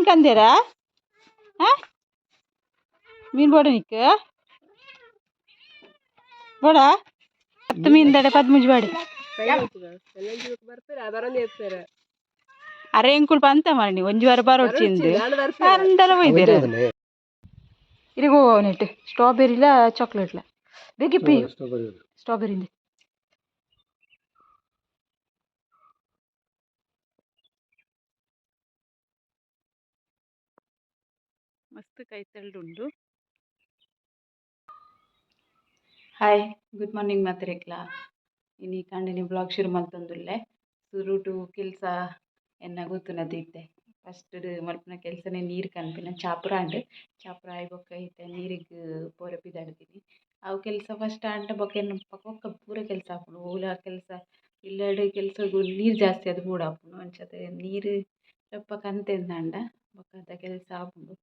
ಮೀನ್ ಕಂದೇರಾ ಮೀನ್ ಬೋಡ ನಿಕ್ಕ ಬೋಡ 10 ಮೀನ್ ದಡೆ 13 body ಅರೆ ಎಂಕುಲ್ ಪಂತ ಮಾಡಿ ಒಂಜಿ ವಾರ ಬರೋಚಿಂದು ಅಂದಲ ಒಯ್ದೇರ ಇರಿಗೋ ನೆಟ್ ಸ್ಟ್ರಾಬೆರಿಲ ಚಾಕ್ಲೇಟ್ಲ ಬೇಕಿಪ್ಪಿ ಸ್ಟ್ರಾಬೆರಿ ಮಸ್ತ್ ಕೈತಲ್ಡುಂಡು. ಹಾಯ್ ಗುಡ್ ಮಾರ್ನಿಂಗ್ ಮಾತ್ರೆಕ್ಲ ಇನಿ ಕಂಡಿನಿ ಬ್ಲಾಗ್ ಶುರು ಮಲ್ತೊಂದುಲ್ಲೆ ಶುರು ಟು ಕೆಲಸ ಎನ್ನ ಗೊತ್ತುನದಿತ್ತೆ ಫಸ್ಟ್ ಮಲ್ಪನ ಕೆಲಸನೇ ನೀರು ಕನ್ಪಿನ ಚಾಪುರ ಆಯ್ ಬೊಕ್ಕ ಇತ್ತೆ ನೀರಿಗೆ ಪೂರ ಬಿದಾಡ್ತೀನಿ ಅವು ಕೆಲಸ ಫಸ್ಟ್ ಆಂಟ ಬೊಕ್ಕ ಎನ್ನ ಪಕ್ಕ ಪೂರ ಕೆಲಸ ಹಾಪುಂಡು ಓಲ ಕೆಲಸ ಇಲ್ಲಡೆ ಕೆಲಸ ನೀರು ಜಾಸ್ತಿ ಅದು ಕೂಡ ಹಾಪುಂಡು ಅಂಚತೆ ನೀರು ರಪ್ಪ ಕಂತೆಂದಾಂಡ ಬೊಕ್ಕ ಅದ ಕೆಲಸ ಹಾಪುಂಡು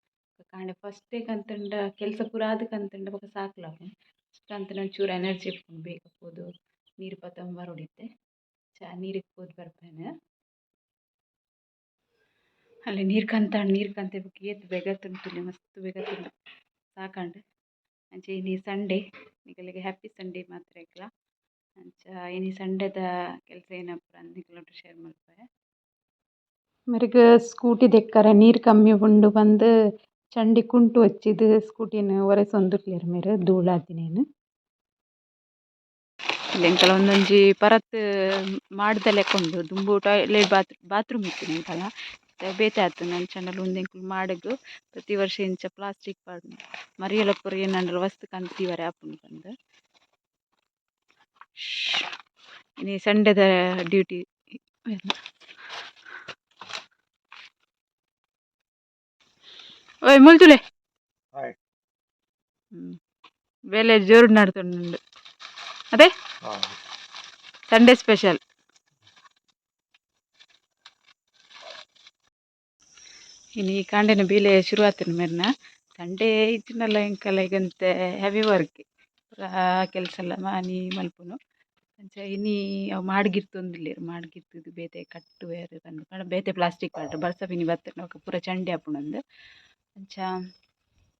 ಕಾಂಡೆ ಫಸ್ಟೇ ಕಂತಂಡ ಕೆಲಸ ಪೂರ ಆದ ಕಂತಂಡ ಬೊಕ್ಕ ಸಾಕ್ಲಾಪುಂಡು ಕಂತನ ಒಂಚೂರು ಎನರ್ಜಿ ಇಪ್ಪುಂಡು ಬೇಗ ಪೋದು ನೀರು ಪತ್ತಂಬ ಹೊಡಿತೆ ನೀರಿಗೆ ಪೋದು ಬರ್ಪೇನೆ ಅಲ್ಲಿ ನೀರು ಕಂತೆ ಬೊಕ್ಕ ಏತ್ ಬೇಗ ತುಂಬ್ತುಲೆ ಮಸ್ತ್ ಬೇಗ ತುಂಬ ಸಾಕಂಡು ಅಂಚ ಇನಿ ಸಂಡೇ ನಿಕಲೆಗೆ ಹ್ಯಾಪಿ ಸಂಡೇ ಮಾತ್ರ ಇಕ್ಲ ಅಂಚ ಇನಿ ಸಂಡೇದ ಕೆಲಸ ಏನಪ್ಪು ಅಂದ್ ನಿಕಲೊಟ್ಟು ಶೇರ್ ಮಲ್ಪೆ ಮರಿಗೆ ಸ್ಕೂಟಿ ದೆಕ್ಕರೆ ನೀರು ಕಮ್ಮಿ ಉಂಡು ಬಂದು ಚಂಡಿ ಕುಂಟು ವಚ್ಚಿದು ಸ್ಕೂಟಿನ ಒರೆಸೊಂದುಲ್ಲೆರ್ ಮೇರೆ ಧೂಳಾದಿನೇನು ಎಂಕಲ ಒಂದೊಂಜಿ ಪರತ್ ಮಾಡ್ದ ಲೆಕ್ಕೊಂಡು ದುಂಬು ಟಾಯ್ಲೆಟ್ ಬಾತ್ರೂಮ್ ಇತ್ತಿನ ಎಂಕಲ ಬೇತೆ ಆತುಂಡು ಅಂಚಂಡಲ ಉಂದೆಂಕುಲು ಮಾಡಗ್ ಪ್ರತಿ ವರ್ಷ ಇಂಚ ಪ್ಲಾಸ್ಟಿಕ್ ಪಾಡ್ದು ಮರಿಯಲ ಪೂರ ಏನಂಡಲ ವಸ್ತು ಕಂತಿವರೆ ಆಪುಂಡು ಪಂದ್ ಇನಿ ಸಂಡೆದ ಡ್ಯೂಟಿ ಓಯ್ ಮುಲ್ತುಲೆ ಬೇಲೆ ಜೋರು ನಡ್ತುಂಡು ಅದೇ ಸಂಡೇ ಸ್ಪೆಷಲ್ ಇನ್ನು ಈ ಕಾಂಡೆನ ಬೀಲೆ ಶುರು ಆತನ ಮೇರ್ನ ಸಂಡೇ ಇತ್ತಿನಲ್ಲ ಎಂಕಲ್ಲ ಈಗಂತೆ ಹೆವಿ ವರ್ಕ್ ಕೆಲಸ ಎಲ್ಲ ಮಾನಿ ಮಲ್ಪುನು ಅಂಚ ಇನಿ ಅವು ಮಾಡ್ಗಿರ್ತೊಂದುಲ್ಲೆರ್ ಮಾಡ್ಗಿರ್ತುದು ಬೇತೆ ಕಟ್ಟುವೆರ್ ಪಂದ್ ಬೇತೆ ಪ್ಲಾಸ್ಟಿಕ್ ಪಾಡ್ರೆ ಬರ್ಸಪಿನಿ ಬತ್ತುಂಡು ಅವುಕ ಪೂರ ಚಂಡಿ ಆಪುಂಡು ಅಂಚ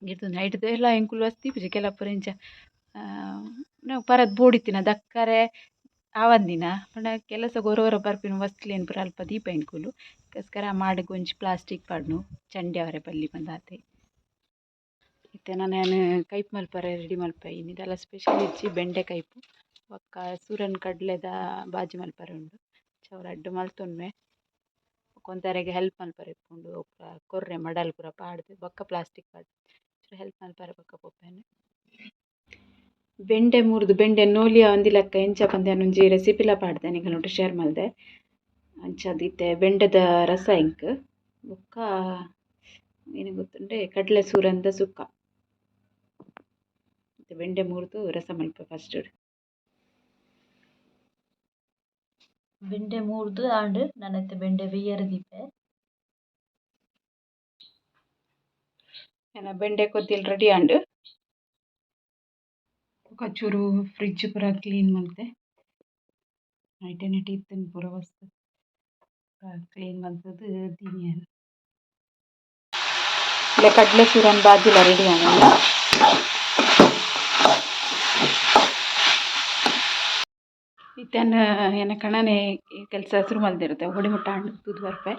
ಗಿರ್ತುಂಡು ನೈಟ್ದ ಎಲ್ಲ ಎಂಕುಲು ವಸ್ತು ದೀಪುಜಿ ಕೆಲ ಪೂರ ಇಂಚ ನಾವು ಪರತ್ ಬೋಡಿತ್ತಿನ ದಕ್ಕರೆ ಆವಂದಿನ ಪಂಡ ಕೆಲಸ ಗೊರೊರ ಬರ್ಪಿನ ವಸ್ತುಲೇನು ಪೂರ ಅಲ್ಪ ದೀಪ ಎಂಕುಲು ಕೆಸ್ಕರ ಮಾಡಗ್ ಒಂಜಿ ಪ್ಲಾಸ್ಟಿಕ್ ಪಾಡ್ನು ಚಂಡಿ ಅವರೆ ಬಲ್ಲಿ ಬಂದಾತೆ ಇತ್ತೆ ನಾನು ಕೈಪ್ ಮಲ್ಪರೆ ರೆಡಿ ಮಲ್ಪೆ ಇನ್ನಿದೆಲ್ಲ ಸ್ಪೆಷಲ್ ಇಜ್ಜಿ ಬೆಂಡೆ ಕೈಪು ಬೊಕ್ಕ ಸೂರನ್ ಕಡ್ಲೆದ ಬಾಜಿ ಮಲ್ಪರೆ ಉಂಡು ಚೌರ ಅಡ್ಡು ಮಲ್ತೊನ್ಮೆ ಕೊಂತರೆಗೆ ಹೆಲ್ಪ್ ಮಲ್ಪರೆ ಇಪ್ಪುಂಡು ಒಕ್ಕ ಕೊರ್ರೆ ಮಡಲ್ ಪೂರ ಪಾಡ್ದು ಬೊಕ್ಕ ಪ್ಲಾಸ್ಟಿಕ್ ಪಾಡ್ದು ಹೆಲ್ಪ್ ಮಲ್ಪರೆ ಬೊಕ್ಕ ಪೋಪೆನೆ ಬೆಂಡೆ ಮುರ್ದು ಬೆಂಡೆ ನೋಲಿಯ ಒಂದಿಲಕ್ಕ ಎಂಚ ಪಂದ್ಯಾನ ಒಂಜಿ ರೆಸಿಪಿಲ ಪಾಡ್ದೆ ನಿಕಲ್ನೊಟ್ಟು ಶೇರ್ ಮಲ್ದೆ ಅಂಚದಿತ್ತೆ ಬೆಂಡೆದ ರಸ ಇಂಕ್ ಬೊಕ್ಕ ಏನು ಗೊತ್ತುಂಡೆ ಕಡ್ಲೆ ಸೂರಂದ ಸುಕ್ಕ ಮತ್ತೆ ಬೆಂಡೆ ಮುರಿದು ರಸ ಮಲ್ಪೆ ಫಸ್ಟ್ ಬೆಂಡೆ ಮುರಿದು ಆಂಡ್ ನನ್ನತ್ತೆ ಬೆಂಡೆ ಬೇಯರ್ ದೀಪೆ ಏನ ಬೆಂಡೆ ಕೊದ್ದಿಲ್ ರೆಡಿ ಆಂಡ್ ಕಚೂರು ಫ್ರಿಡ್ಜ್ ಪೂರ ಕ್ಲೀನ್ ಮಲ್ತೆ ನೈಟೆ ಇತ್ತಿನ ಪೂರ ವಸ್ತು ಕ್ಲೀನ್ ಮಲ್ತದು ದೀನಿಯರು ಇಲ್ಲ ಕಡ್ಲೆ ಸೂರನ್ ಬಾಜಿಲ ರೆಡಿ ಆನಲ್ಲ ಇತ್ತನ ಏನ ಕಣನೆ ಕೆಲಸ ಶುರು ಮಲ್ದಿರುತ್ತೆ ಹೊಡಿ ಮುಟ್ಟ ಹಣ್ಣು ತೂದು ಬರ್ಪೆ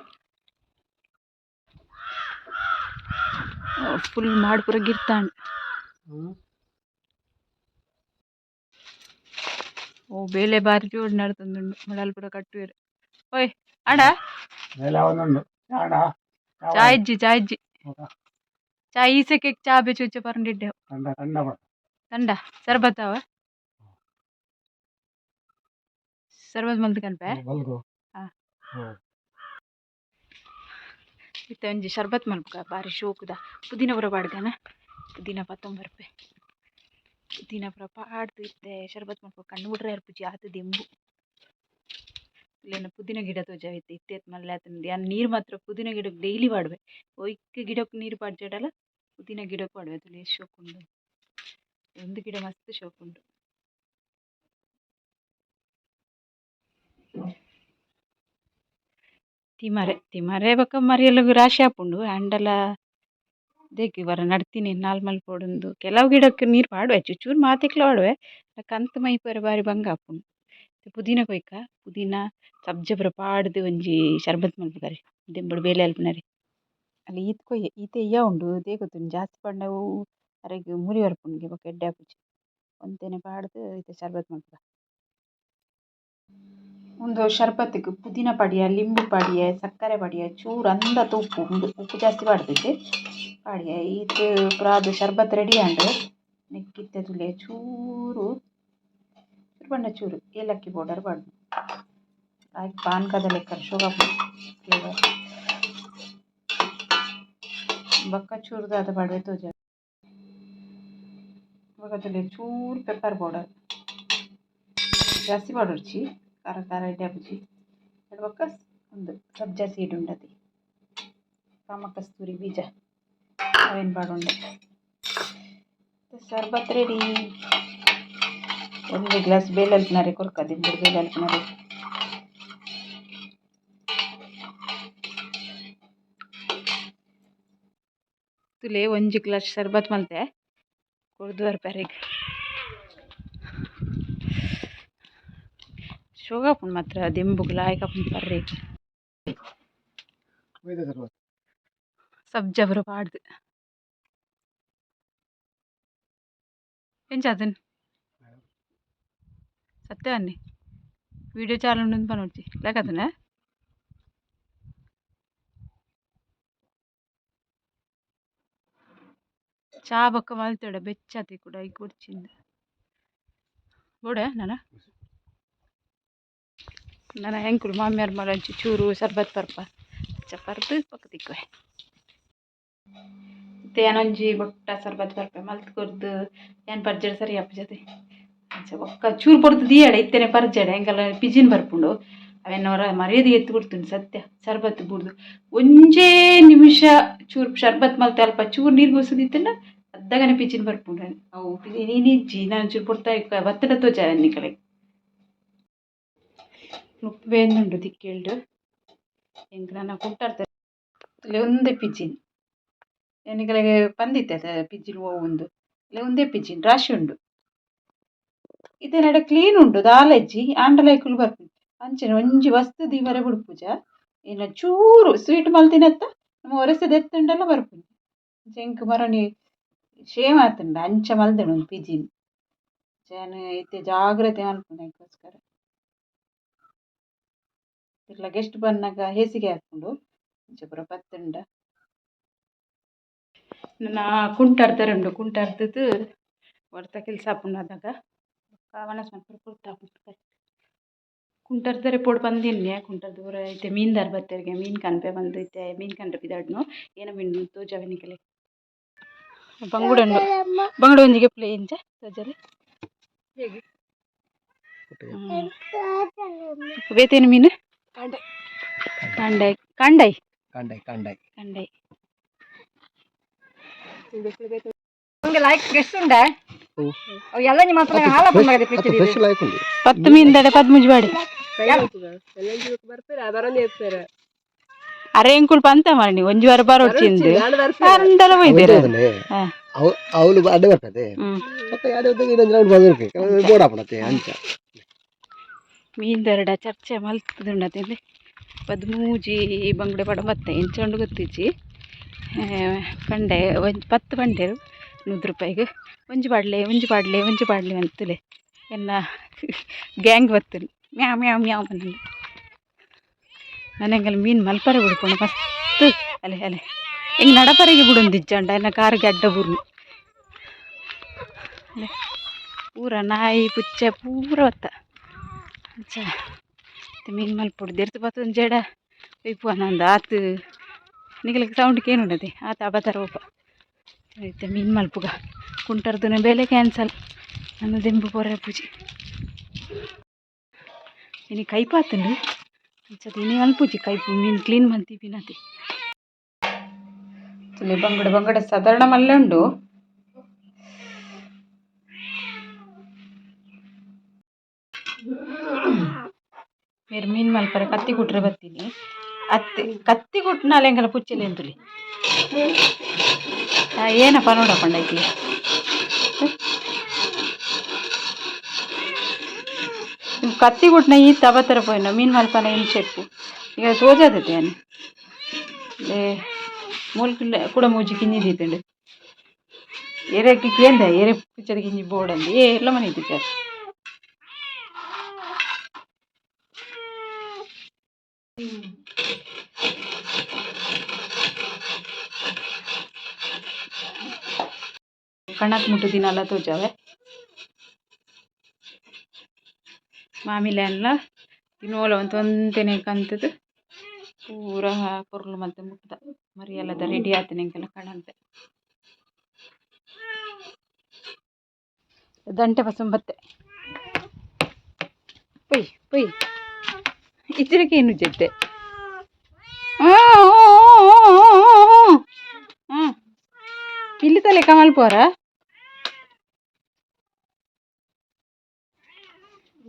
ಫುಲ್ ಮಾಡಿ ಪೂರ ಗಿರ್ತಾಂಡ್ ಓ ಬೇಲೆ ಬಾರಿ ಜೋಡು ನಡ್ತುಂಡು ಮಡಲ್ ಪೂರ ಕಟ್ಟುವೆರು ಓಯ್ ಆಡ ಚಾ ಇಜ್ಜಿ ಚಾ ಈಸಕ್ಕೆ ಚಾ ಬೆಚ್ಚುಚ್ಚ ಪರಂಡಿಡ್ಡೆವು ತಂಡ ಸರ್ಬತ್ತಾವ ಸರ್ಬತ್ ಮಲ್ತು ಕನ್ಪೆ ಇತ್ತ ಒಂಜಿ ಶರ್ಬತ್ ಮಲ್ಪುಗ ಬಾರಿ ಶೋಕುದ ಪುದೀನ ಪೂರ ಪಾಡ್ದನ ಪುದೀನ ಪತ್ತೊಂಬರ್ಪೆ ಪುದೀನ ಪೂರ ಪಾಡ್ದು ಇತ್ತೆ ಶರ್ಬತ್ ಮಲ್ಪುಗ ಕಣ್ಣು ಬಿಡ್ರೆ ಇರ್ಪುಜಿ ಆತು ದೆಂಬು ಇಲ್ಲೇನು ಪುದೀನ ಗಿಡ ತೋಜಾವಿತ್ತೆ ಇತ್ತೆತ್ ಮಲ್ಲೆ ಆತಂದು ಯಾನ್ ನೀರು ಮಾತ್ರ ಪುದೀನ ಗಿಡಕ್ಕೆ ಡೈಲಿ ಪಾಡ್ವೆ ಒಯ್ಕ್ ಗಿಡಕ್ಕೆ ನೀರು ಪಾಡ್ಜಾಡಲ್ಲ ಪುದೀನ ಗಿಡಕ್ಕೆ ಪಾಡ್ವೆ ಅದು ಎಷ್ಟು ಶೋಕುಂಡು ಒಂದು ಗಿಡ ಮಸ್ತ್ ಶೋಕುಂಡು ತಿಮರೆ ಬೊಕ ಮರಿಯಲಗ್ ರಾಶಿ ಆಪುಂಡು ಆಂಡಲ ದೇಕ್ ವರ ನಡ್ತಿನಿ ನಾಲ್ಮಲ್ ಪೋಡುಂದು ಕೆಲವು ಗಿಡಕ್ಕೆ ನೀರು ಪಾಡುವೆ ಚೂರು ಮಾತಿಕ್ಲ ಪಾಡುವೆ ಕಂತು ಮೈಪರೆ ಬಾರಿ ಬಂಗ ಆಪುಂಡು. ಪುದೀನ ಕೊಯ್ಕ ಪುದೀನ ಸಬ್ಜ ಪೂರ ಪಾಡ್ದು ಒಂಜಿ ಶರ್ಬತ್ ಮಲ್ಪುಗರೆ ದೆಂಬುಡು ಬೇಲೆ ಅಲ್ಪುನರಿ ಅಲ್ಲಿ ಈತ್ ಕೊಯ್ಯೆ ಈತೆ ಇಯ್ಯ ಉಂಡು ದೇಗೊತ್ತುಂಡು ಜಾಸ್ತಿ ಪಂಡವು ಅರೆಗ್ ಮುರಿ ಬರ್ಪುಂಡು ಬೊಕ ಎಡ್ಡೆ ಆಪುಜಿ ಒಂತೆನೆ ಪಾಡ್ದು ಈತೆ ಶರ್ಬತ್ ಮಲ್ಪುಗ. ಒಂದು ಶರ್ಬತ್ಗೆ ಪುದೀನ ಪಡಿಯ ಲಿಂಬು ಪಡಿಯ ಸಕ್ಕರೆ ಪಡಿಯ ಚೂರು ಅಂದತ್ತ ಉಪ್ಪು ಜಾಸ್ತಿ ಪಾಡ್ದೈತೆ ಪಾಡಿಯ ಈತ್ ಪುರಾದ್ ಶರ್ಬತ್ ರೆಡಿ ಆಂಡ್ ನೆಕ್ಕಿತ್ತೆ ತುಲೆ ಚೂರು ಪಂಡ ಚೂರು ಏಲಕ್ಕಿ ಪೌಡರ್ ಪಾಡ್ದು ಆಯ್ತು ಪಾನ್ಕದ ಲೆಕ್ಕ ಶೋಗಾ ಫ್ಲೇವರ್ ಬೊಕ್ಕ ಚೂರು ದಾದ ಪಾಡ್ವೆ ತೋಜ ಬೊಕ ತುಲೆ ಚೂರು ಪೆಪ್ಪರ್ ಪೌಡರ್ ಜಾಸ್ತಿ ಪಾಡೊಡ್ಚಿ ಖಾರ ಖಾರ ಎಡ್ಡೆ ಆಪುಜಿ ಬೊಕ್ಕ ಒಂದು ಸಬ್ಜಾ ಸೀಡ್ ಉಂಡತೆ ಕಾಮ ಕಸ್ತೂರಿ ಬೀಜ ಅವೇನು ಪಾಡುಂಡೆ ಶರ್ಬತ್ ರೆಡಿ. ಒಂದು ಗ್ಲಾಸ್ ಬೇಲೆ ಅಲ್ಪನರೆ ಕೊರ್ಕ ದಿಂಬುಡು ಬೇಲೆ ಅಲ್ಪನರೆ ತುಲೆ ಒಂಜಿ ಗ್ಲಾಸ್ ಶರ್ಬತ್ ಮಲ್ತೆ ಕುಡ್ದು ಬರ್ಪರೆಗ್ ಶೋಗಾಪುಂಡು ಮಾತ್ರ ದೆಂಬುಗ್ ಲಾಯ್ಕಾಪುಂಡು ಬರ್ರೆಗ್ ಸಬ್ಜ ಪೂರ ಪಾಡ್ದು ಎಂಚಾದನ್ ಸತ್ಯವನ್ನಿ ವಿಡಿಯೋ ಚಾಲು ಉಂಡು ಪನೊಡ್ಜಿ ಲೆಕ್ಕದನ ಚಾ ಬೊಕ್ಕ ಮಲ್ತೋಡ ಬೆಚ್ಚಾತಿ ಕೂಡ ಈ ಕುಡ್ಚಿಂದ ಬೋಡೆ ನನ್ನ ಹೆಂಕುಲು ಮಾಮಿಯಾರ್ ಮರಂಚಿ ಚೂರು ಶರ್ಬತ್ ಪರ್ಪ ಪರ್ದು ಪಕ್ಕ ತಿಕ್ಕುವೆ ಏನೊಂಜಿ ಬೊಟ್ಟ ಶರ್ಬತ್ ಪರ್ಪೆ ಮಲ್ತ್ ಕೊರ್ದು ಏನು ಪರ್ಜೆಡ್ ಸರಿ ಆಪುಜತೆ ಬೊಕ್ಕ ಚೂರು ಪೊರ್ದು ದಿಯಡ ಇತ್ತೇನೆ ಪರ್ಜೆಡ ಎಂಕಲ್ಲ ಪಿಜಿನ್ ಬರ್ಪುಂಡು ಅವೆನ್ನವರ ಮರ್ಯಾದೆ ಎತ್ತು ಕೊಡ್ತೀನಿ ಸತ್ಯ ಶರ್ಬತ್ ಬುಡ್ದು ಒಂಜೇ ನಿಮಿಷ ಚೂರು ಶರ್ಬತ್ ಮಲ್ತೆ ಅಲ್ಪ ಚೂರು ನೀರು ಗೊಸುದಿತ್ತಂಡ ಅದ್ದಗನೆ ಪಿಜಿನ್ ಬರ್ಪುಂಡು ಅವು ನೀನಿಜ್ಜಿ ನಾನು ಚೂರು ಪೊರ್ತ ಬತ್ತಡ ತೋಜ ಅನ್ನಿ ಕಡೆ ಉಪ್ಪು ಬೇಂದುಂಡು ತಿಕ್ಕೇಳ್ಡು ಎಂಕ್ ನನ್ನ ಕುಟ್ಟಾಡ್ತಾರೆ ಒಂದೇ ಪಿಜಿನ್ ಎನ್ನಿಕಲೆಗೆ ಪಂದಿತ್ತೆ ಪಿಜಿನ್ ಒಂದು ಒಂದೇ ಪಿಜಿನ್ ರಾಶಿ ಉಂಡು ಇತ್ತೆ ನಡ ಕ್ಲೀನ್ ಉಂಡು ದಾಲೆಜ್ಜಿ ಆಂಡಲೈಕುಲು ಬರ್ಪುಂಡು ಅಂಚನೆ ಒಂಜಿ ವಸ್ತು ದೀವರೆ ಬುಡ್ಪುಜ ಇನ್ನು ಚೂರು ಸ್ವೀಟ್ ಮಲ್ತಿನತ್ತ ನಮ್ಮ ಒರೆಸದ ಎತ್ತುಂಡಲ್ಲ ಬರ್ಪುಂಡು ಎಂಕ್ ಮರಣಿ ಶೇಮ್ ಆತುಂಡು ಅಂಚ ಮಲ್ದೆಡು ಒಂದು ಪಿಜಿನ್ ಜನ ಇತ್ತೆ ಜಾಗ್ರತೆ ಮಲ್ಪುಂಡು ಅದಕ್ಕೋಸ್ಕರ ಇಲ್ಲ ಗೆಸ್ಟ್ ಬಂದಾಗ ಹೇಸಿಗೆ ಹಾಕ್ಕೊಂಡು ಇಂಚ ಪೂರ ಪತ್ತುಂಡ ನನ್ನ ಕುಂಟಾಡ್ತಾರೆ ಉಂಡು ಕುಂಟಾಡ್ದು ಹೊರ್ತ ಕೆಲಸ ಹಾಪುಂಡು ಆದಾಗ ವನಸ್ ಮಲ್ಪುರ ಪುರ್ತಾಪುಂಡು ಕುಂಟರ್ದರೆ ಪೋಡು ಪಂದಿನ್ನೆ ಕುಂಟರ್ದು ಪೂರ ಐತೆ ಮೀನು ದಾರ್ ಬತ್ತೆರ್ಗೆ ಮೀನು ಕನ್ಪೆ ಬಂದು ಐತೆ ಮೀನು ಕಂಡ್ರೆ ಪಿದಾಡ್ನು ಏನ ಮೀನು ತೋಜಾವೆನಿಕಲೆ ಬಂಗುಡ ಒಂಜಿಗೆ ಪ್ಲೇ ಇಂಚ ತೋಜಲೆ ಹೇಗೆ ಬೇತೇನು ಮೀನು ಕಂಡಾಯ್ ಕಂಡಾಯ್ ಕಂಡಾಯ್ ಕಂಡಾಯ್ ಕಂಡಾಯ್ ಲೈಕ್ ಗೆಸ್ಟ್ ಉಂಡ ಎಲ್ಲ ನಿಮ್ಮ ಹಾಲ ಬಂದಾಗದೆ ಫ್ರೆಶ್ ಲೈಕ್ ಉಂಡು 10 ಮೀನ್ದಡೆ 13 ಬಾಡಿ ಅರೆ ಎಂಕುಲ್ ಪಂತ ಮರಣಿ ಒಂಜಿ ವಾರ ಬರೋಚಿಂದು ಅಂಡಲ ಬೈದೆರ ಅವಳು ಅಡ್ಡ ಬರ್ತದೆ ಮತ್ತೆ ಯಾರು ಇದೊಂದು ರೌಂಡ್ ಬಂದಿರ್ಕೆ ಬೋರ್ಡ್ ಹಾಪಣತೆ ಅಂಚ ಮೀನ್ದರಡ ಚರ್ಚೆ ಮಲ್ತದುಂಡತೆ 13 ಬಂಗುಡೆ ಪಡ ಬತ್ತೆ ಎಂಚಂಡು ಗೊತ್ತಿಜ್ಜಿ ಪಂಡೆ ಒಂದು 10 ಪಂಡೆರು 100 ರೂಪಾಯಿಗೆ ಒಂಜಿ ಪಾಡ್ಲೆ ಅಂತಲೇ ಎನ್ನ ಗ್ಯಾಂಗ್ ಬರ್ತದೆ ಮ್ಯಾವ್ ಮ್ಯಾವ್ ಮ್ಯಾವ್ ಬಂದು ನನಗೆಲ್ಲ ಮೀನು ಮಲ್ಪರೆ ಬಿಡ್ಕೊಂಡು ಮಸ್ತ್ ಅಲೆ ಅಲೆ ಹೆಂಗೆ ನಡಪರೆಗೆ ಬಿಡೊಂದಿಜ್ಜಂಡ ಎನ್ನ ಕಾರಿಗೆ ಅಡ್ಡ ಬುರ್ನು ಅಲೆ ಪೂರ ನಾಯಿ ಪುಚ್ಚೆ ಪೂರ ಹೊತ್ತ ಅಂಚ ಮೀನು ಮಲ್ಪೊಡು ದೆರ್ತು ಬತ್ತೊಂದು ಜಡ ಒಯ್ಪು ಅನ್ನೊಂದು ಆತು ನಿಗಲಿಗೆ ಸೌಂಡ್ಗೆ ಏನು ಉಂಡದೆ ಆತ ಅಬತರ ಒಪ್ಪ ಐತೆ ಮೀನು ಮಲ್ಪುಗ ಕುಂಟರ್ದು ಬೇಲೆ ಕ್ಯಾನ್ಸಲ್ ನನ್ನ ದೆಂಬು ಪೊರೆ ಪೂಜಿ ಇನಿ ಕೈಪಾತುಂಡು ಅಂಚದ ಇನಿ ಅಲ್ಪುಜಿ ಕೈಪು ಮೀನು ಕ್ಲೀನ್ ಮಲ್ತಿ ಪಿನತಿ ತುಲೆ ಬಂಗಡ ಸಾಧಾರಣ ಮಲ್ಲೆ ಉಂಡು ಬೇರೆ ಮೀನು ಮಲ್ಪರೆ ಕತ್ತಿ ಕುಟ್ರೆ ಬರ್ತೀನಿ ಅತ್ತಿ ಕತ್ತಿ ಕುಟ್ನಾಲೆ ಎಂಕಲ ಪುಚ್ಚಲಿ ಎಂತುಲಿ ಏನಪ್ಪ ನೋಡಪ್ಪಂಡ ಐತಿ ಕತ್ತಿ ಕುಟ್ನ ಈ ತಬತ್ತರ ಪೋಯಿನ ಮೀನು ಮಲ್ಪನ ಏನು చెప్పు ఇక తోచదు అని మూలికి కూడా మూజి కింది తీతండు ఎరేకి ఏందా ఎరే పిచ్చర్ కింది బోడండి ఎట్లా మన పిచ్చర్ ಕಣಕ್ ಮುಟ್ಟು ದಿನಲ್ಲ ತೋಜಾವೆ ಮಾಮಿಲೆ ಎಲ್ಲ ತಿನ್ನೋಲ ಒಂತೊಂತೆನೆ ಕಂತದ್ದು ಪೂರ ಕೊರ್ಲು ಮತ್ತೆ ಮುಟ್ಟ ಮರಿ ಎಲ್ಲದ ರೆಡಿ ಆತನೆ ಎಂಕೆಲ್ಲ ಕಣಂತೆ ದಂಟೆ ಪಸಂಬತ್ತೆ ಪೊಯ್ ಪೊಯ್ ಇಚ್ಚರಕ್ಕೆ ಏನು ಜೊತೆ పిల్లి తల్లి కమలిపోరా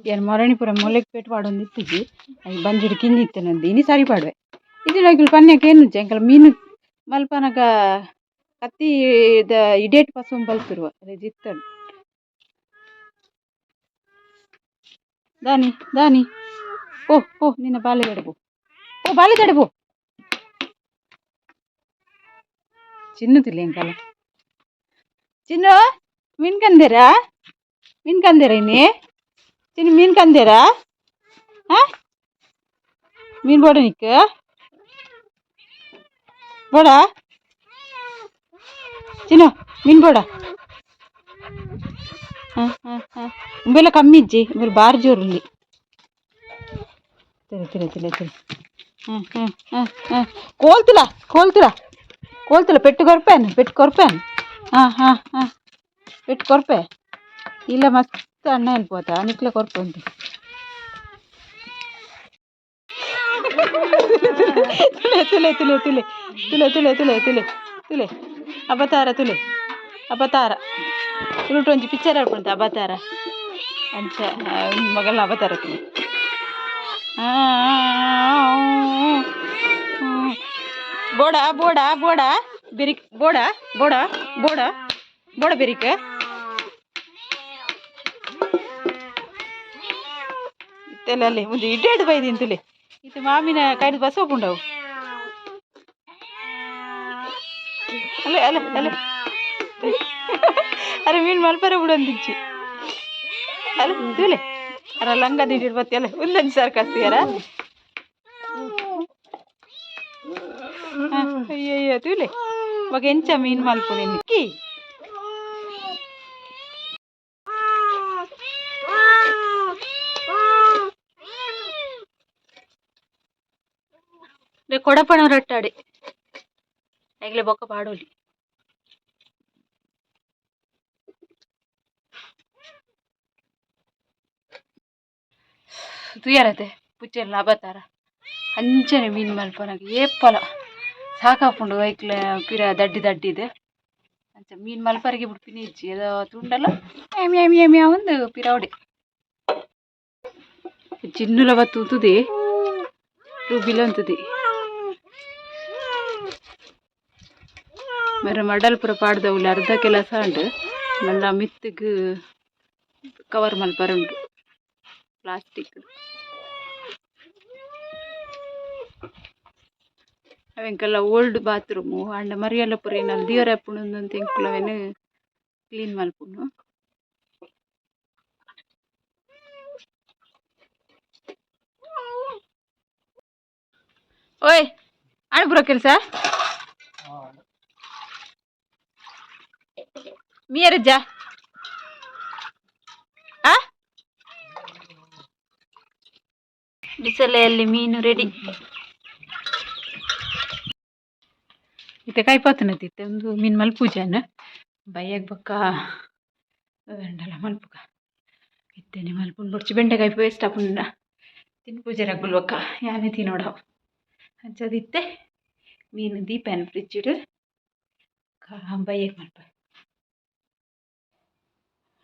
ಏನು ಮರಣಿಪುರ ಮೊಲೆಗೆ ಪೇಟ್ ಪಾಡೊಂದು ಇತ್ತಿಜಿ ಅದು ಬಂಜುಡು ಕಿಂದಿ ಇತ್ತೇನಂದು ಇನಿ ಸರಿ ಪಾಡುವೆ ಇದು ನಾಯ್ಕಲ್ ಪನ್ಯಕ್ಕೆ ಏನು ಎಂಕಲ್ ಮೀನು ಮಲ್ಪನಗ ಕತ್ತಿ ಇಡೇಟ್ ಪಸು ಬಲ್ತಿರುವ ಜಿತ್ತಡು ದಾನಿ ದಾನಿ ಓ ಓ ನಿನ್ನ ಬಾಲೆ ತಡಬು ಓ ಬಾಲೆ ತಡಬು ಚಿನ್ನತಿಲ್ಲ ಎಂಕಲ್ಲ ಚಿನ್ನು ಮೀನು ಕಂದೇರಾ ಇನ್ನೇ ಚಿನ್ನು ಮೀನು ಕಂದೇರಾ ಹಾಂ ಮೀನು ಬೋಡ ನಿಕ್ಕ ಬೋಡ ಚಿನ್ನು ಮೀನು ಬೋಡ ಹಾಂ ಹಾಂ ಹಾಂ ಉಂಬೆಲ್ಲ ಕಮ್ಮಿ ಇಜ್ಜಿ ಉಂಬೆಲ್ಲ ಬಾರಿ ಜೋರುಲ್ಲಿ ತಿಳಿ ತಿಳಿ ತಿಳಿ ತಿಳಿ ಹಾಂ ಹಾಂ ಹಾಂ ಹಾಂ ಕೋಲ್ತಿಲ್ಲ ಕೋಲ್ತಿಲ್ಲ ಕೋಲ್ತಿಲ್ಲ ಪೆಟ್ಟು ಕೊರ್ಪೇನು ಹಾಂ ಹಾಂ ಹಾಂ ಪೆಟ್ಟು ಕೊರ್ಪೆ ಇಲ್ಲ ಮಸ್ತ್ ಅಣ್ಣ వెళ్ళిపోతా ನಿಕ್ಲೆ ಕೊರ್ಪು ಅಂತ ತುಲೆ ತುಲೆ ತುಲೆ ತುಲೆ ತುಲೆ ತುಲೆ ತುಲೆ ತುಲೆ ತುಲೆ ಅಬತಾರ ತುಲೆ ಅಬತಾರ ತುಳುಟು ಒಂಜಿ ಪಿಕ್ಚರ್ ಆಡ್ಕೊಂತ ಅಬತಾರ ಅಂಚ ಮಗಲ್ನ ಅಬತಾರ ತುಲೆ ಬೋಡ ಬೋಡ ಬೋಡ ಬಿರಿಕ್ ಬೋಡ ಬೋಡ ಬೋಡ ಬೋಡ ಬಿರಿಕ್ ಇತ್ತೆಲ್ಲ ಮುಂದೆ ಇಡ್ಡಾಡು ಬೈದಿನ್ ತುಲೆ ಇದು ಮಾಮಿನ ಕೈದು ಬಸ್ ಹೋಗ್ಕೊಂಡವು ಅಲ್ಲ ಅಲ್ಲ ಅಲ್ಲ ಅರೆ ಮೀನು ಮಲ್ಪರೆ ಬಿಡೊಂದಿಚ್ಚಿ ಅಲ್ಲ ತುಲೆ ಅರ ಲಂಗ ನೀಡಿರ್ ಬತ್ತಿ ಅಲ್ಲ ಒಂದೊಂದು ಸಾರ್ ಕಸ್ತಿಯಾರ ಅಯ್ಯಯ್ಯೋ ತುಲೆ ಮಗ ಎಂಚ ಮೀನು ಮಲ್ಪುನೆ ನಿಕ್ಕಿ ಕೊಡಪಣ ರಟ್ಟಾಡಿ ಈಗಲೇ ಬೊಕ್ಕ ಪಾಡೋಲಿ ತುಯಾರತೆ ಪುಚ್ಚೆಲ್ಲ ಅಬತಾರ ಅಂಚನೆ ಮೀನು ಮಲ್ಪನಾಗ ಏಪ್ಪಲ ಸಾಕಾಪುಂಡು ಐಕ್ಲ ಪಿರ ದಡ್ಡಿ ದಡ್ಡಿದೆ ಅಂಚ ಮೀನು ಮಲ್ಪರಿಗೆ ಬಿಡ್ಪಿನಿ ಇಜ್ಜಿ ಅದ ತುಂಡಲ್ಲ ಎಮ್ಮಿ ಎಮ್ಮಿ ಎಮ್ಮಿ ಒಂದು ಪಿರವಡೆ ಚಿನ್ನುಲ ಬತ್ತುತ್ತದೆ ರೂಬಿಲಂತದೆ ಮರ ಮಡಲ್ಪುರ ಪಾಡ್ದವುಲಿ ಅರ್ಧ ಕೆಲಸ ಉಂಡು ಮಲ್ಲ ಮಿತ್ತಿಗೆ ಕವರ್ ಮಲ್ಪರ ಉಂಟು ಪ್ಲಾಸ್ಟಿಕ್ ಅವೆಂಕಲ್ಲ ಓಲ್ಡ್ ಬಾತ್ರೂಮು ಅಂಡ ಮರಿಯಲ್ಲ ಪುರ ಏನಲ್ಲಿ ದಿವರ ಎಪ್ಪುಂಡು ಅಂತ ಎಂಕುಲವೇನು ಕ್ಲೀನ್ ಮಲ್ಪುನು ಓಯ್ ಆಡ್ಬುರ ಕೆಲಸ ಮೀರಜ್ಜ ಆ ಬಿಸಲೆಯಲ್ಲಿ ಮೀನು ರೆಡಿ ಇತ್ತೆ ಕಾಯ್ಪಾತನತಿತ್ತೆ ಒಂದು ಮೀನು ಮಲ್ಪೂಜನ ಬಯ್ಯಾಗ ಬೊಕ್ಕ ದಂಡಲ ಮಲ್ಪುಗ ಇತ್ತೇನೆ ಮಲ್ಪುಂಡು ಬೊಡ್ಚಿ ಬೆಂಡೆಕಾಯಿ ಪೇಸ್ಟ್ ಹಾಪುಂಡ ತಿನ್ ಪೂಜೆ ರಗ್ಗುಲ್ ಬೊಕ್ಕ ಯಾನೇ ತಿನ್ನೋಡವು ಅಂಚದಿತ್ತೆ ಮೀನು ದೀಪನ ಫ್ರಿಜ್ ಇಡು ಬಯ್ಯಾಗ ಮಲ್ಪ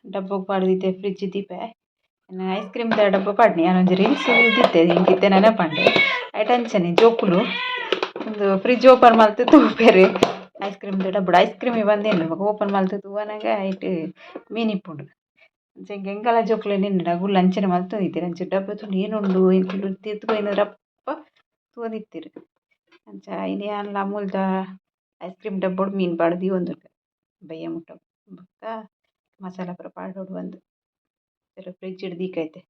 ಡಬ್ಬಗೆ ಪಾಡ್ದಿತ್ತೆ ಫ್ರಿಜ್ ದೀಪ ಐಸ್ ಕ್ರೀಮ್ ಡಬ್ಬ ಪಾಡ್ನಿ ನಾನೊಂದು ರೀಲ್ಸ್ ದಿತ್ತೆ ಹಿಂಗಿತ್ತೆ ನೆನಪಂಡೆ ಐಟಂಚನೆ ಜೋಕುಲು ಒಂದು ಫ್ರಿಜ್ ಓಪನ್ ಮಲ್ತು ತೂಪೆರ್ ಐಸ್ ಕ್ರೀಮ್ ಡಬ್ಬುಡು ಐಸ್ ಕ್ರೀಮ್ ಬಂದೇನು ಓಪನ್ ಮಲ್ತು ತೂವನಾಗ ಐಟ್ ಮೀನಿಪ್ಪುಂಡು ಅಂಚ ಎಂಕಲ ಜೋಕುಲು ನಿನ್ನುಡು ಅಗುಲು ಅಂಚನೆ ಮಲ್ತೊಂದಿತ್ತೆರ್ ಅಂಚ ಡಬ್ಬ ತೂಂಡು ಏನುಂಡು ಎಂಕುಲು ತಿರ್ತುಪೋಯಿನ ರಪ್ಪ ತೂವೊಂದಿತ್ತೆರ್ ಅಂಚ ಇನಿ ಯಾನ್ಲ ಅಮೂಲ್ದ ಐಸ್ ಕ್ರೀಮ್ ಡಬ್ಬೊಡು ಮೀನು ಪಾಡು ದೀವೊಂದುಂಡು ಬಯ್ಯ ಮುಟ್ಟ ಬೊಕ್ಕ ಮಸಾಲ ಪೂರ ಪಾಡೋಡು ಬಂದು ಫ್ರಿಡ್ಜ್ ಡು ದೀಕೈತೆ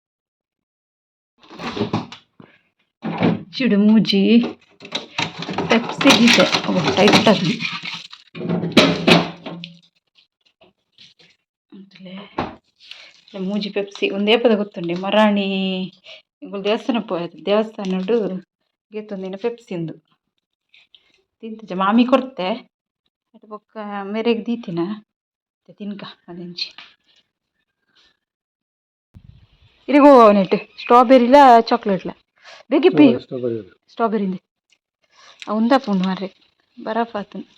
ಚಿಡು ಮೂಜಿ ಪೆಪ್ಸಿ ಗೀತೆ ಟೈಟ್ ಅದು ಮೂಜಿ ಪೆಪ್ಸಿ ಒಂದು ಏಪದ ಗೊತ್ತುಂಡೆ ಮರಾಣಿ ಇಂಕುಲು ದೇವಸ್ಥಾನ ಪೋಯೆದು ದೇವಸ್ಥಾನಡು ಗೇತೊಂದಿನ ಪೆಪ್ಸಿ ಉಂದು ತಿಂತಿಜ ಮಾಮಿ ಕೊರ್ತೆ ಅದು ಬೊಕ್ಕ ಮೇರೆಗ್ ದೀತಿನ ತಿನ್ಕ ಒಂದೆಂಚಿ ಇರಿಗೋ ನೆಟ್ ಸ್ಟ್ರಾಬೆರಿಲ ಚಾಕ್ಲೇಟ್ಲ ಬೇಗಿಪ್ಪಿ ಸ್ಟ್ರಾಬೆರಿಂದೆ ಉಂದ ಪುಂಡು ಮಾರ್ರೆ ಬರಫ್ ಆತುಂಡು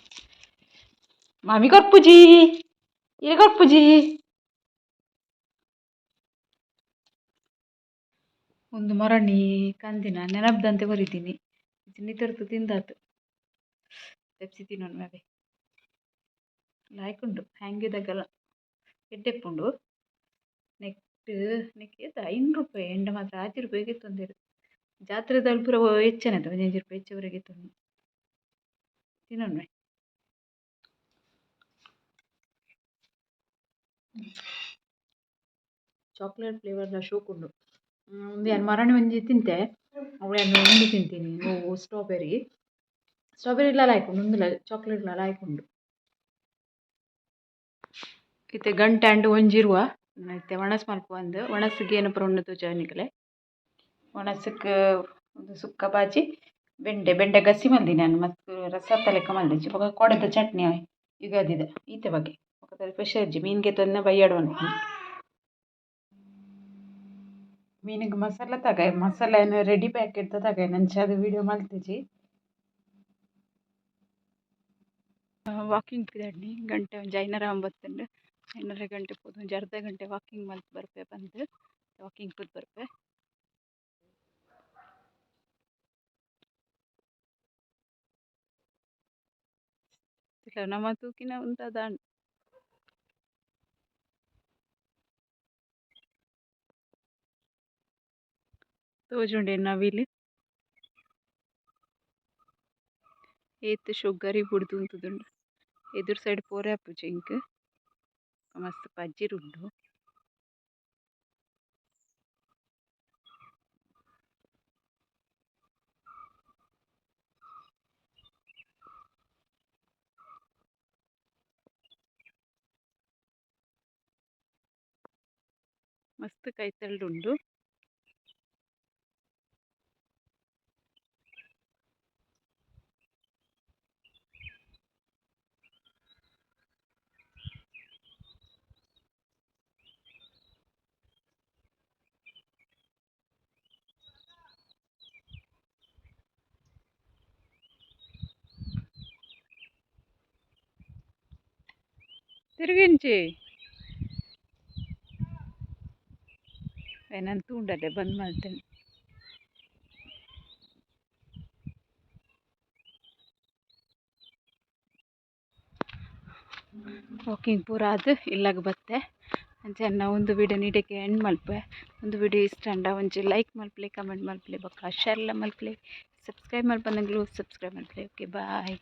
ಮಾಮಿ ಕೊರ್ಪುಜಿ ಇರಿ ಕೊರ್ಪುಜಿ ಒಂದು ಮರಣಿ ಕಂದಿನ ನೆನಪ್ದಂತೆ ಕೊರಿತೀನಿ ನಿತರ್ತು ತಿಂದಾತು ಪೆಪ್ಸಿ ತಿನ್ನೋಣ ಮ್ಯಾಬೆ ಲಾಯ್ಕುಂಡು ಹ್ಯಾಂಗಿದಾಗಲ್ಲ ಎಡ್ಡೆಪ್ಪುಂಡು ನೆಕ್ಸ್ಟ್ ನೆಕ್ಸ್ಟ್ ₹5 ಎಂಡ ಮಾತ್ರ ₹6 ತೊಂದೇರು ಜಾತ್ರೆದಲ್ಲಿ ಪೂರ ಹೆಚ್ಚನದು ₹15 ಹೆಚ್ಚವರೆಗೆ ತೊಂದು ತಿನ್ನೋಣ ಚಾಕ್ಲೇಟ್ ಫ್ಲೇವರ್ದ ಶೋಕುಂಡು ಒಂದು ಏನು ಮರಣಿ ಒಂಜಿ ತಿಂತೆ ಅವಳನ್ನು ಉಂಡು ತಿಂತೀನಿ ಸ್ಟ್ರಾಬೆರಿಲ ಲಾಯ್ಕುಂಡು ಉಂದುಲ ಚಾಕ್ಲೇಟ್ಲ ಲಾಯ್ಕುಂಡು ಇತ್ತೆ ಗಂಟೆ ಅಂಡು ಒಂಜಿರುವ ಇತ್ತೆ ವಣಸ್ ಮಲ್ಪು ಅಂದು ವಣಸ್ಸಿಗೆ ಏನು ಪುರ ಉಂಡು ತೋಜಾನಿಕಲೆ ವಣಸ್ಸಿಗೆ ಒಂದು ಸುಕ್ಕ ಬಾಜಿ ಬೆಂಡೆ ಗಸಿ ಮಲ್ದಿನಿ ನಾನು ಮತ್ತು ರಸತ್ತ ಲೆಕ್ಕ ಮಲ್ದಿನಿ ಬೊಕ ಕೊಡೆದ ಚಟ್ನಿ ಯುಗಾದಿದ ಈತೆ ಬಗ್ಗೆ ಸ್ಪೆಷಲ್ ಇಜ್ಜಿ ಮೀನಿಗೆ ತೊಂದ ಬಯ್ಯಾಡು ಅನ್ಕೊಂಡು ಮೀನಿಗೆ ಮಸಾಲ ಏನು ರೆಡಿ ಪ್ಯಾಕೆಟ್ ತಗ ನಂಚೆ ಅದು ವಿಡಿಯೋ ಮಲ್ತಿಜಿ ವಾಕಿಂಗ್ ಪಿದಾಡ್ನಿ ಗಂಟೆ ಒಂದು 5:50 5:30 ಗಂಟೆ ಪೋದು ಒಂದು ಅರ್ಧ ಗಂಟೆ ವಾಕಿಂಗ್ ಮಲ್ತು ಬರ್ಪೆ ಬಂದು ವಾಕಿಂಗ್ ಪುದ್ ಬರ್ಪೆ ನಮ್ಮ ತೂಕಿನ ಉಂಟದ ತೋಜುಂಡೆ ನವಿಲು ಏತ್ ಶುಗರಿ ಬುಡ್ದು ಉಂತುದುಂಡು ಎದುರು ಸೈಡ್ ಪೋರೆ ಆಪುಜಿ ಇಂಕ್ ಮಸ್ತ್ ಪಜ್ಜಿರುಂಡು ಮಸ್ತ್ ಕೈತಲ್ಡುಂಡು ತಿರುಗಿಂಚಿ ನಾನು ತೂಂಡಲ್ಲೇ ಬಂದ್ ಮಾಡ್ತೇನೆ ವಾಕಿಂಗ್ ಪೂರ ಅದು ಇಲ್ಲಾಗ ಬತ್ತೆ ಅಂಚೆನ್ನ ಒಂದು ವಿಡಿಯೋ ನೀಡಕ್ಕೆ ಎಂಡ್ ಮಲ್ಪೆ ಒಂದು ವಿಡಿಯೋ ಇಷ್ಟ ಅಂಡ ಒಂಚೂರು ಲೈಕ್ ಮಲ್ಪಲೆ ಕಮೆಂಟ್ ಮಲ್ಪಲೆ ಬೊಕ್ಕ ಶೇರ್ ಮಲ್ಪಲೆ ಸಬ್ಸ್ಕ್ರೈಬ್ ಮಲ್ಪನಂಗ್ಲು ಸಬ್ಸ್ಕ್ರೈಬ್ ಮಲ್ಪಲೆ ಓಕೆ ಬಾಯ್.